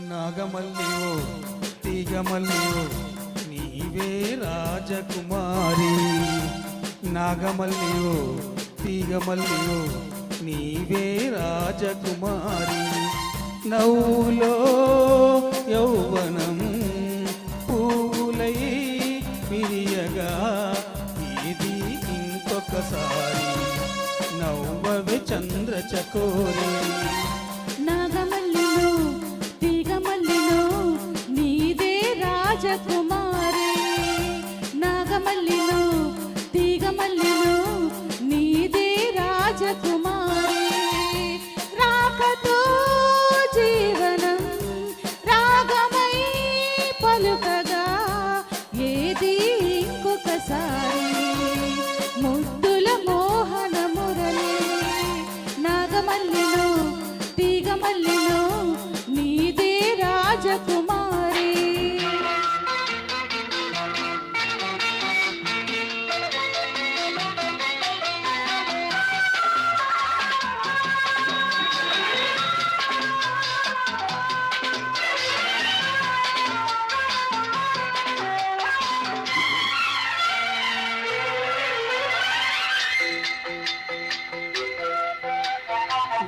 నాగమల్లివో తీగమల్లివో నీవే రాజకుమారి. నాగమల్లివో తీగమల్లివో నీవే రాజకుమారి. నవ్వులో యౌవనం పూలై విరియగా ఇది ఇంకొకసారి నవ్వవే చంద్రచకోరి. నాగమల్లిలో తీగమల్లిలో నీదే రాజకుమారి. నాగమల్లిలో తీగమల్లిలో నీదే రాజకుమారి. రాకతో జీవనం రాగమై పలుకగా ఏది ఇంకొకసారి ముద్దుల మోహన మురళి. నాగమల్లిలో తీగమల్లిలో నీదే రాజకుమారి.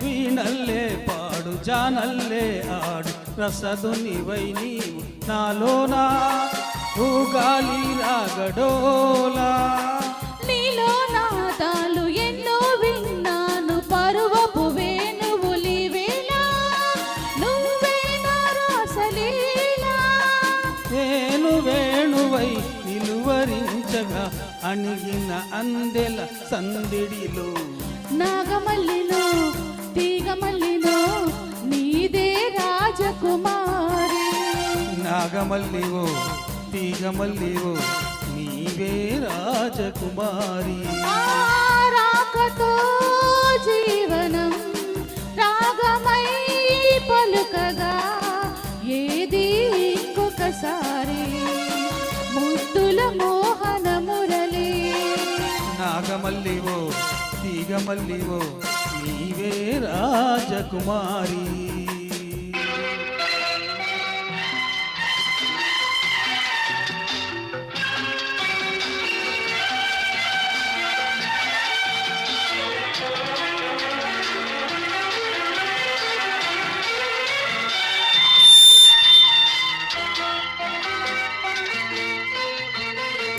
వీణల్లే పాడు జానల్లే ఆడు రసదునివై నీవు నాలోనా ఊగాలి రాగడోలా. నీలో నాదాలు ఎన్నో విన్నాను పరువపు వేణువులి వేళ నువ్వే నా రాసలీలా. నేను వేణువై నిలువరించగా అణిగిన అందెల సందిడిలో. నాగమల్లిలో తీగమల్లిలో నీదే రాజకుమారి. నాగమల్లివో తీగమల్లివో నీవే రాజకుమారి. రాకతో జీవనం రాగమై పలుకగా ఏది ఇంకొకసారి ముద్దుల మోహన మురళి. నాగమల్లివో తీగమల్లివో నీవే రాజకుమారి.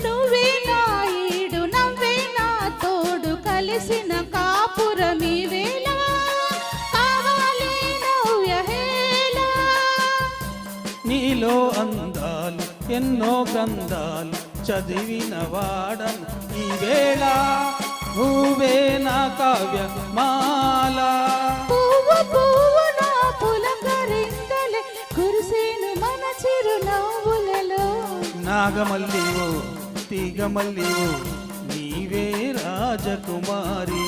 నువ్వే నా ఈడు నవ్వే నా తోడు కలిసిన కాపురమి వేళ కావాలి నవ్యహేళ. నీలో అందాలు ఎన్నో గంధాలు చదివిన వాడను ఈ వేళ నువ్వే నా కావ్య మాల. పువ్వు పువ్వు నా పులకరింతలే కురిసేను మన చిరునవ్వులలో. నాగమల్లివో తీగమల్లివో నీవే రాజకుమారి.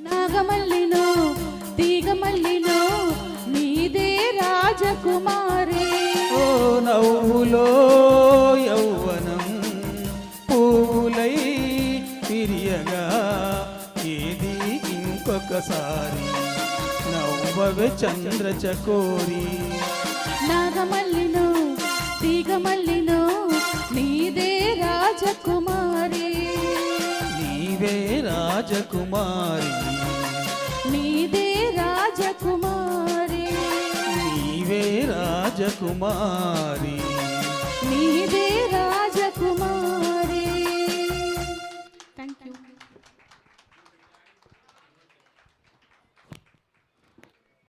నాగమల్లిలో తీగమల్లిలో నీదే రాజకుమారి. ఓ నవ్వులో యౌవనం పూలై తిరియగా ఏది ఇంకొకసారి నవ్వవే చంద్రచకోరి. నాగమల్లిలో తీగమల్లిలో నీదే రాజకుమారి. నీవే రాజకుమారి. నీదే రాజకుమారి. నీవే రాజకుమారి. నీదే రాజ